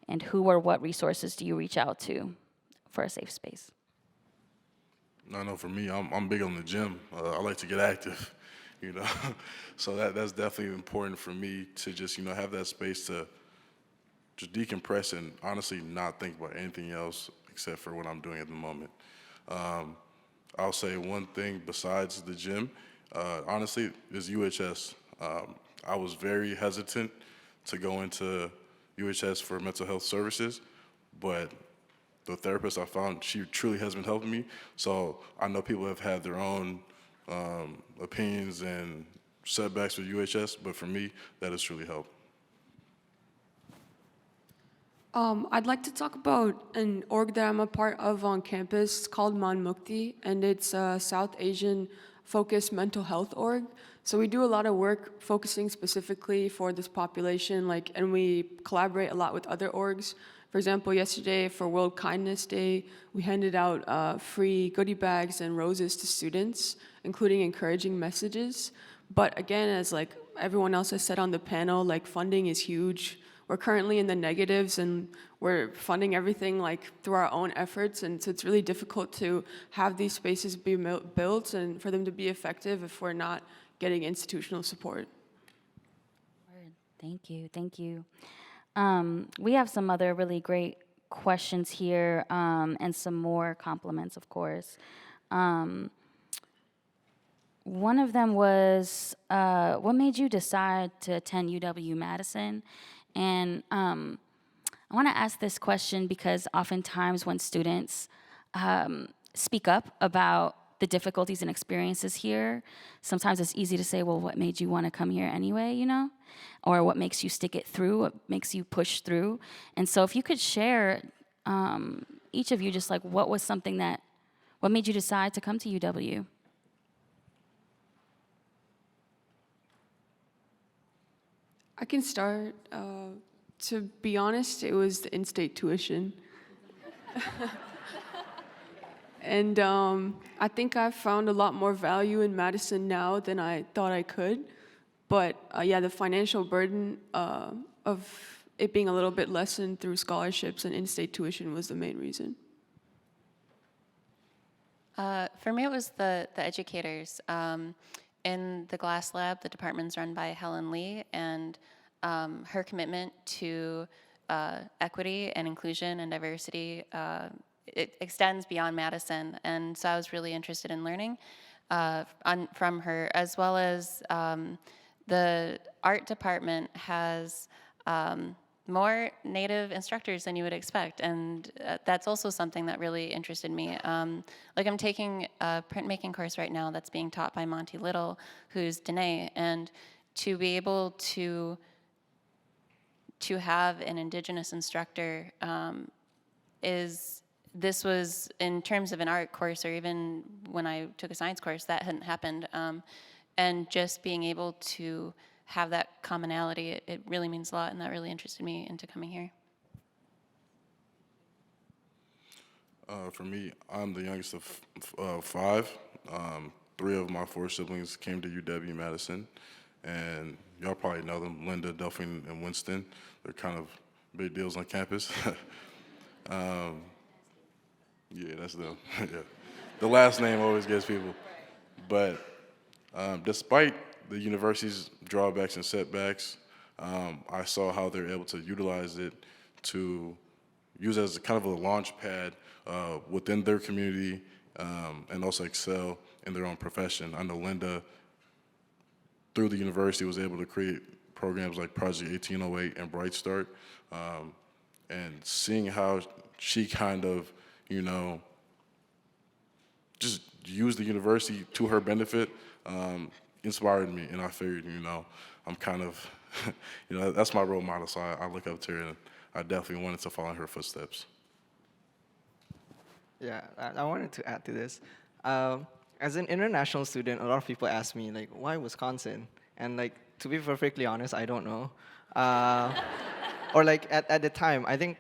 And who or what resources do you reach out to for a safe space? I know for me, I'm big on the gym. I like to get active, you know. So that's definitely important for me to just, you know, have that space to just decompress and honestly not think about anything else except for what I'm doing at the moment. I'll say one thing besides the gym, honestly, is UHS. I was very hesitant to go into UHS for mental health services, but the therapist I found, she truly has been helping me. So I know people have had their own opinions and setbacks with UHS, but for me, that has truly helped. I'd like to talk about an org that I'm a part of on campus. It's called Man Mukti, and it's a South Asian focused mental health org. So we do a lot of work focusing specifically for this population, and we collaborate a lot with other orgs. For example, yesterday for World Kindness Day, we handed out free goodie bags and roses to students, including encouraging messages. But again, as everyone else has said on the panel, funding is huge. We're currently in the negatives, and we're funding everything through our own efforts, and so it's really difficult to have these spaces be built and for them to be effective if we're not getting institutional support. Thank you. We have some other really great questions here, and some more compliments, of course. One of them was, what made you decide to attend UW-Madison? And I want to ask this question because oftentimes when students speak up about the difficulties and experiences here, sometimes it's easy to say, well, what made you want to come here anyway, Or what makes you stick it through, what makes you push through. And so if you could share, each of you, just what was something what made you decide to come to UW? I can start. To be honest, it was the in-state tuition. And I think I've found a lot more value in Madison now than I thought I could. But yeah, the financial burden of it being a little bit lessened through scholarships and in-state tuition was the main reason. For me, it was the educators. In the Glass Lab, the department's run by Helen Lee, and her commitment to equity and inclusion and diversity, it extends beyond Madison. And so I was really interested in learning from her, as well as the art department has more Native instructors than you would expect, and that's also something that really interested me. Like I'm taking a printmaking course right now that's being taught by Monty Little, who's Dene, and to be able to have an Indigenous instructor this was, in terms of an art course, or even when I took a science course, that hadn't happened. And just being able to have that commonality, it really means a lot, and that really interested me into coming here. For me, I'm the youngest of five. 3 of my 4 siblings came to UW-Madison, and y'all probably know them, Linda, Delphine, and Winston. They're kind of big deals on campus. Yeah, that's them. Yeah. The last name always gets people. But despite the university's drawbacks and setbacks, I saw how they're able to utilize it to use as kind of a launch pad within their community and also excel in their own profession. I know Linda, through the university, was able to create programs like Project 1808 and Bright Start, and seeing how she kind of, just used the university to her benefit inspired me, and I figured, I'm kind of, that's my role model, so I look up to her, and I definitely wanted to follow in her footsteps. Yeah, I wanted to add to this. As an international student, a lot of people ask me, like, why Wisconsin? And, like, to be perfectly honest, I don't know. Or, like, at the time, I think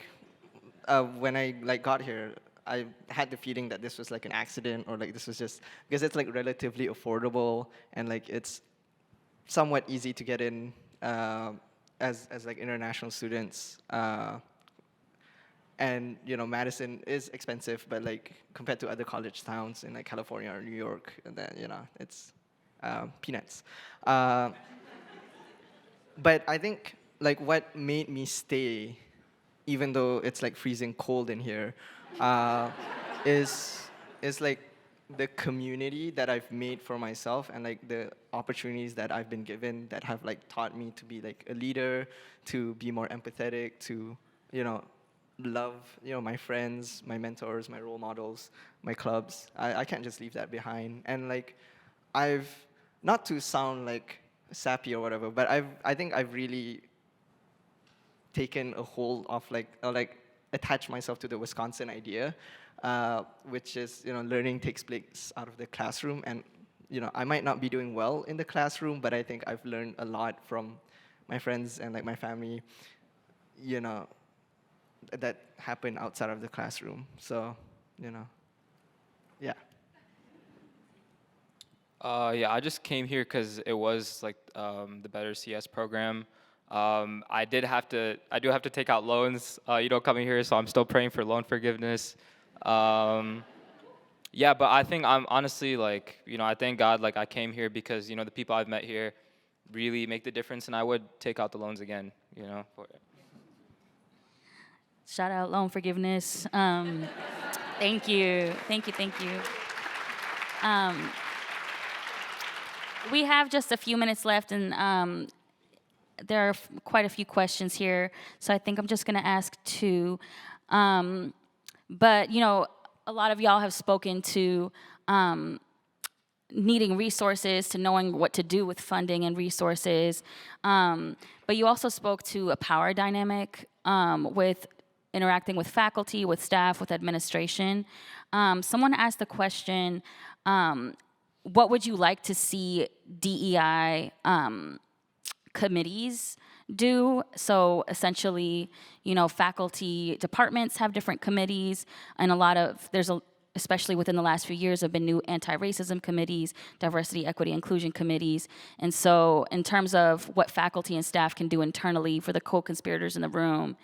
when I, like, got here, I had the feeling that this was, like, an accident, or, like, this was just, because it's, like, relatively affordable, and, like, it's somewhat easy to get in as like, international students. And, Madison is expensive, but, like, compared to other college towns in, like, California or New York, and then, it's peanuts. But I think, like, what made me stay, even though it's, like, freezing cold in here, is like, the community that I've made for myself, and, like, the opportunities that I've been given that have, like, taught me to be, like, a leader, to be more empathetic, to, love, my friends, my mentors, my role models, my clubs. I can't just leave that behind. And, like, I've, not to sound, like, sappy or whatever, but I think I've really taken a hold of, like, attach myself to the Wisconsin idea, which is, learning takes place out of the classroom. And, I might not be doing well in the classroom, but I think I've learned a lot from my friends and, like, my family, that happened outside of the classroom. So, yeah. Yeah, I just came here because it was like the Better CS program. I do have to take out loans, coming here, so I'm still praying for loan forgiveness. Yeah, but I think I'm honestly, like, I thank God, like, I came here because, the people I've met here really make the difference, and I would take out the loans again, for it. Shout out loan forgiveness. Thank you. We have just a few minutes left, and there are quite a few questions here, so I think I'm just gonna ask 2. But, a lot of y'all have spoken to needing resources, to knowing what to do with funding and resources, but you also spoke to a power dynamic with interacting with faculty, with staff, with administration. Someone asked the question, what would you like to see DEI committees do. So essentially, faculty departments have different committees, and especially within the last few years, have been new anti-racism committees, diversity, equity, inclusion committees. And so in terms of what faculty and staff can do internally for the co-conspirators in the room,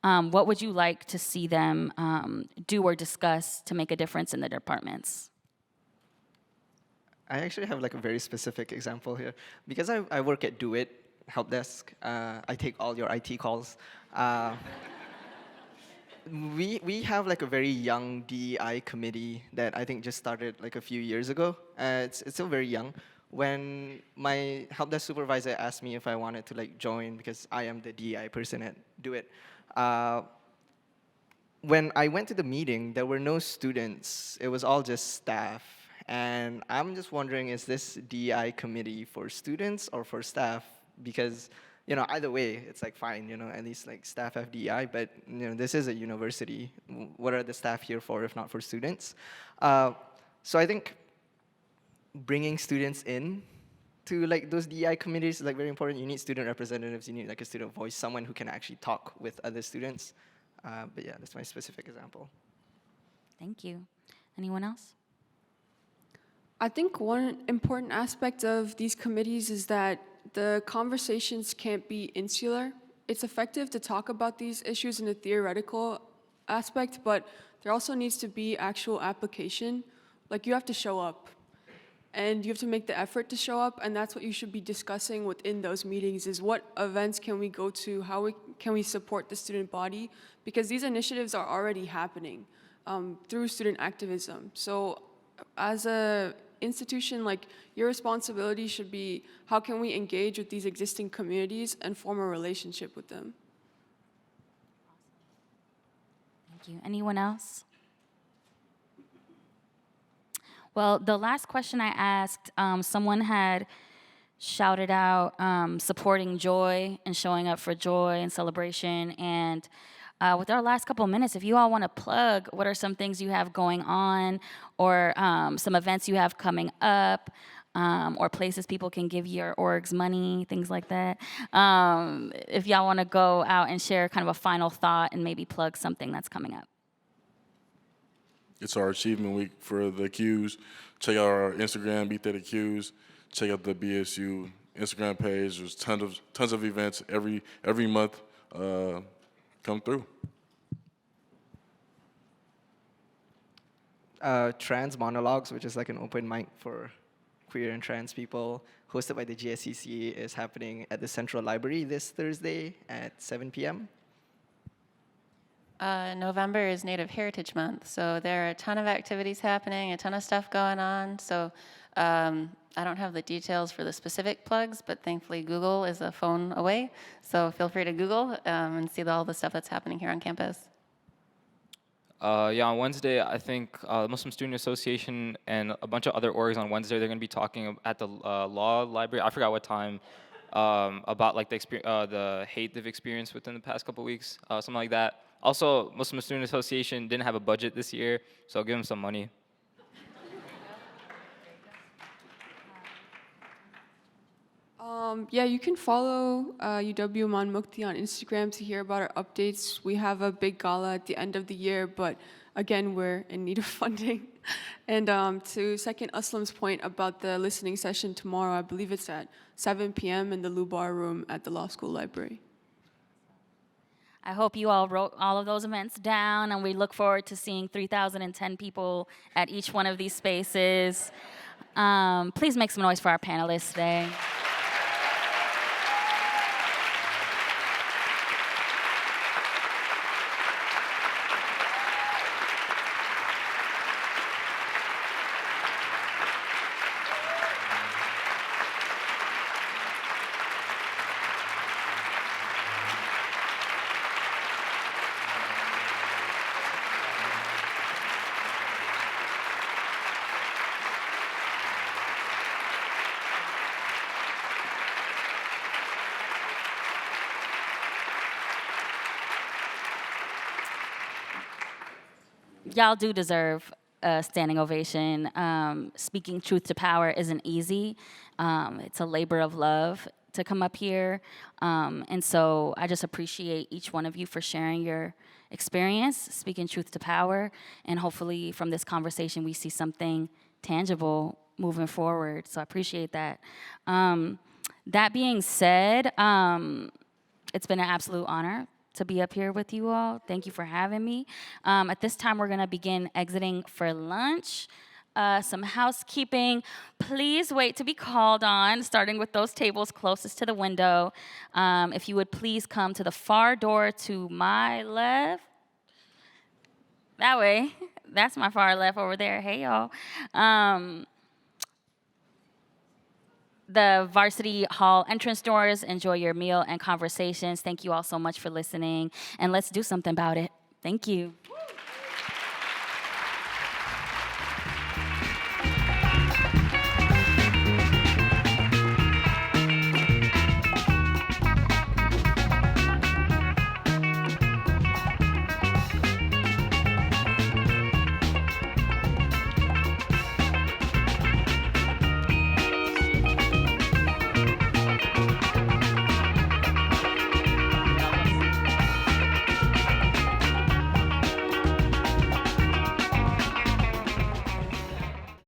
what would you like to see them do or discuss to make a difference in the departments? I actually have like a very specific example here. Because I work at Do It, help desk, I take all your IT calls. We have like a very young DEI committee that I think just started like a few years ago. It's still very young. When my help desk supervisor asked me if I wanted to like join, because I am the DEI person at Do It, when I went to the meeting, there were no students. It was all just staff. And I'm just wondering, is this DEI committee for students or for staff? Because, either way, it's like fine, at least like staff have DEI, but this is a university. What are the staff here for if not for students? So I think bringing students in to like those DEI committees is like very important. You need student representatives, you need like a student voice, someone who can actually talk with other students. But yeah, that's my specific example. Thank you. Anyone else? I think one important aspect of these committees is that the conversations can't be insular. It's effective to talk about these issues in a theoretical aspect, but there also needs to be actual application. Like, you have to show up, and you have to make the effort to show up, and that's what you should be discussing within those meetings, is what events can we go to, can we support the student body, because these initiatives are already happening through student activism. So as a institution, like, your responsibility should be, how can we engage with these existing communities and form a relationship with them? Thank you. Anyone else? Well, the last question I asked, someone had shouted out supporting joy and showing up for joy and celebration. And with our last couple of minutes, if you all want to plug, what are some things you have going on, or some events you have coming up, or places people can give your orgs money, things like that. If y'all want to go out and share kind of a final thought and maybe plug something that's coming up. It's our achievement week for the Qs. Check out our Instagram, Beat That Qs. Check out the BSU Instagram page. There's tons of events every month. Come through. Trans Monologues, which is like an open mic for queer and trans people, hosted by the GSCC, is happening at the Central Library this Thursday at 7 p.m. November is Native Heritage Month, so there are a ton of activities happening, a ton of stuff going on. So I don't have the details for the specific plugs, but thankfully Google is a phone away. So feel free to Google and see all the stuff that's happening here on campus. Yeah, on Wednesday, I think the Muslim Student Association and a bunch of other orgs on Wednesday, they're going to be talking at the law library. I forgot what time, about like the hate they've experienced within the past couple weeks, something like that. Also, Muslim Student Association didn't have a budget this year, so I'll give them some money. Yeah, you can follow UW-Man Mukti on Instagram to hear about our updates. We have a big gala at the end of the year, but again, we're in need of funding. And to second Aslam's point about the listening session tomorrow, I believe it's at 7 p.m. in the Lubar room at the Law School Library. I hope you all wrote all of those events down, and we look forward to seeing 3,010 people at each one of these spaces. Please make some noise for our panelists today. Y'all do deserve a standing ovation. Speaking truth to power isn't easy. It's a labor of love to come up here. And so I just appreciate each one of you for sharing your experience, speaking truth to power, and hopefully from this conversation we see something tangible moving forward. So I appreciate that. That being said, it's been an absolute honor to be up here with you all. Thank you for having me. At this time, we're gonna begin exiting for lunch. Some housekeeping. Please wait to be called on, starting with those tables closest to the window. If you would please come to the far door to my left. That way. That's my far left over there. Hey, y'all. The Varsity Hall entrance doors. Enjoy your meal and conversations. Thank you all so much for listening, and let's do something about it. Thank you.